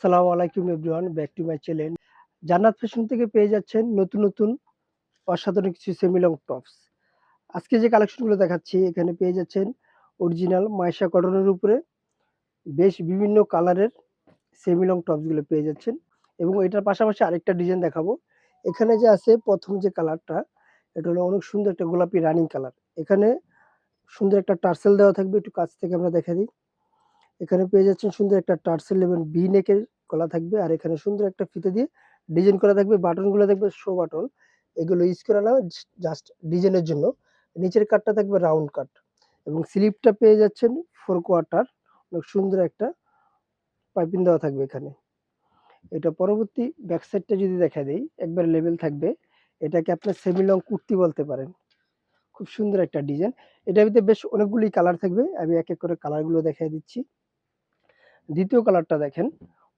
আসসালামু আলাইকুম everyone, back to my channel. জান্নাত ফ্যাশন থেকে পেয়ে যাচ্ছেন নতুন নতুন অসাধারণ কিছু সেমি লং টপস। আজকে যে কালেকশনগুলো দেখাচ্ছি এখানে পেয়ে যাচ্ছেন অরিজিনাল মাইশা কটনের উপরে বেশ বিভিন্ন কালারের সেমি লং টপসগুলো পেয়ে যাচ্ছেন এবং এটার পাশাপাশি আরেকটা ডিজাইন দেখাবো। এখানে যে আছে প্রথম যে কালারটা, এটা হলো অনেক সুন্দর একটা গোলাপি রানিং কালার। এখানে সুন্দর একটা টার্সেল দেওয়া থাকবে, একটু কাছ থেকে আমরা দেখা দিই। এখানে পেয়ে যাচ্ছেন সুন্দর একটা টার্সেল এবং ভি নেকের গলা থাকবে, আর এখানে সুন্দর একটা ফিতে দিয়ে ডিজাইন করা থাকবে। বাটনগুলো থাকবে শো বাটন, এগুলো ইউজ করা না, জাস্ট ডিজাইনের জন্য। নিচের কাটটা থাকবে রাউন্ড কাট এবং স্লিপটা পেয়ে যাচ্ছেন 4/4। অনেক সুন্দর একটা পাইপিং দেওয়া থাকবে এখানে। এটা পরবর্তী ব্যাক সাইডটা যদি দেখা দেই, একবার লেভেল থাকবে। এটাকে আপনার সেমি লং কুর্তি বলতে পারেন। খুব সুন্দর একটা ডিজাইন। এটার ভিতরে বেশ অনেকগুলি কালার থাকবে, আমি এক এক করে কালারগুলো দেখিয়ে দিচ্ছি। দ্বিতীয় কালারটা দেখেন,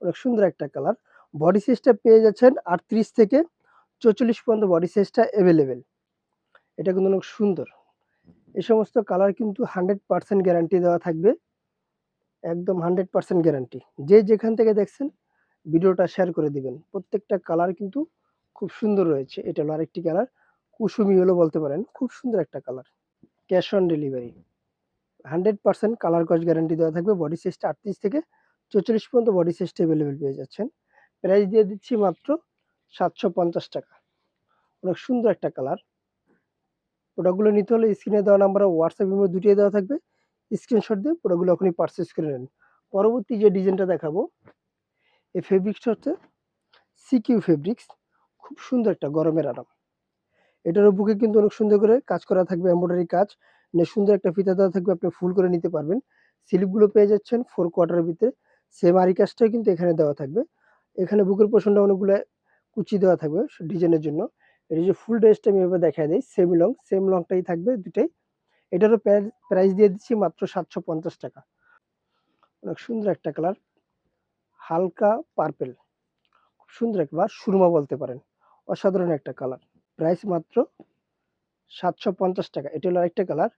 অনেক সুন্দর একটা কালার। বডি সাইজটা পেয়ে যাচ্ছেন 38 থেকে 44 পর্যন্ত বডি সাইজটা এভেলেবেল। এটা কিন্তু অনেক সুন্দর। এই সমস্ত কালার কিন্তু 100% গ্যারান্টি দেওয়া থাকবে, একদম 100% গ্যারান্টি। যে যেখান থেকে দেখছেন ভিডিওটা শেয়ার করে দিবেন। প্রত্যেকটা কালার কিন্তু খুব সুন্দর রয়েছে। এটা হলো আরেকটি কালার, কুসুমি হলো বলতে পারেন, খুব সুন্দর একটা colour. Cash on delivery, 100% colour cos guarantee দেওয়া থাকবে। বডি সাইজটা 38 থেকে 44 পর্যন্ত বডি সাইজটা এভেলেবেল পেয়ে যাচ্ছেন। প্রাইস দিয়ে দিচ্ছি মাত্র 750 টাকা। অনেক সুন্দর একটা কালার। প্রোডাক্টগুলো নিতে হলে স্ক্রিনে দেওয়া নাম্বারে হোয়াটসঅ্যাপ ইমো দুটোই দেওয়া থাকবে। স্ক্রিনশট দিয়ে প্রোডাক্টগুলো এখনই পারচেজ করে নেন। পরবর্তী যে ডিজাইনটা দেখাবো, এই ফেব্রিক্সটা হচ্ছে সিকিউ ফেব্রিক্স। খুব সুন্দর একটা গরমের আরাম। এটার বুকে কিন্তু অনেক সুন্দর করে কাজ করা থাকবে, এমব্রয়ডারি কাজ। সুন্দর একটা ফিতা দেওয়া থাকবে, আপনি ফুল করে নিতে পারবেন। স্লিপগুলো পেয়ে যাচ্ছেন 4/4 ভিতরে। সেম আরি কাজটাই কিন্তু এখানে দেওয়া থাকবে। এখানে বুকের পোরশনটা অনেকগুলা কুচি দেওয়া থাকবে ডিজাইনের জন্য। এটা যে ফুল ড্রেসটা আমি এভাবে দেখায় দেই, সেম লংটাই থাকবে দুটাই। এটারও প্রাইস দিয়ে দিচ্ছি মাত্র 750 টাকা। অনেক সুন্দর একটা কালার, হালকা পার্পেল। খুব সুন্দর একটা, বা সুরমা বলতে পারেন। অসাধারণ একটা কালার। প্রাইস মাত্র 750 টাকা। এটা হলো আরেকটা কালার।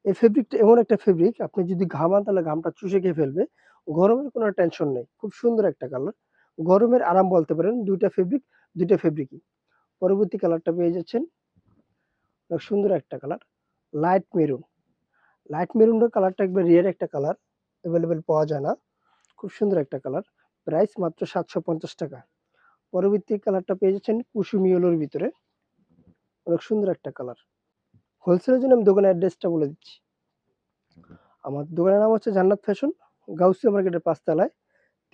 এই ফেব্রিকটা এমন একটা ফেব্রিক, আপনি যদি ঘামান তাহলে ঘামটা চুষে খেয়ে ফেলবে। গরমের কোনো টেনশন নেই। খুব সুন্দর একটা কালার। গরমের আরাম বলতে পারেন। ২ টা ফেব্রিক, ২ টা ফেব্রিকই। পরবর্তী কালারটা পেয়ে যাচ্ছেন, অনেক সুন্দর একটা কালার, লাইট মেরুন। লাইট মেরুনের কালারটা একবার রেয়ার একটা কালার, এভেলেবেল পাওয়া যায় না। খুব সুন্দর একটা কালার। প্রাইস মাত্র 750 টাকা। পরবর্তী কালারটা পেয়ে যাচ্ছেন কুসুমি ইয়েলোর ভিতরে। অনেক সুন্দর একটা কালার। হোলসেলের জন্য আমি দোকানের অ্যাড্রেসটা বলে দিচ্ছি। আমার দোকানের নাম হচ্ছে জান্নাত ফ্যাশন, গাউসিয়া মার্কেটের ৫ তলায়,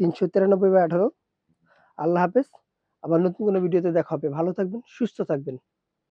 ৩৯৩/১৮। আল্লাহ হাফেজ। আবার নতুন কোনো ভিডিওতে দেখা হবে। ভালো থাকবেন, সুস্থ থাকবেন।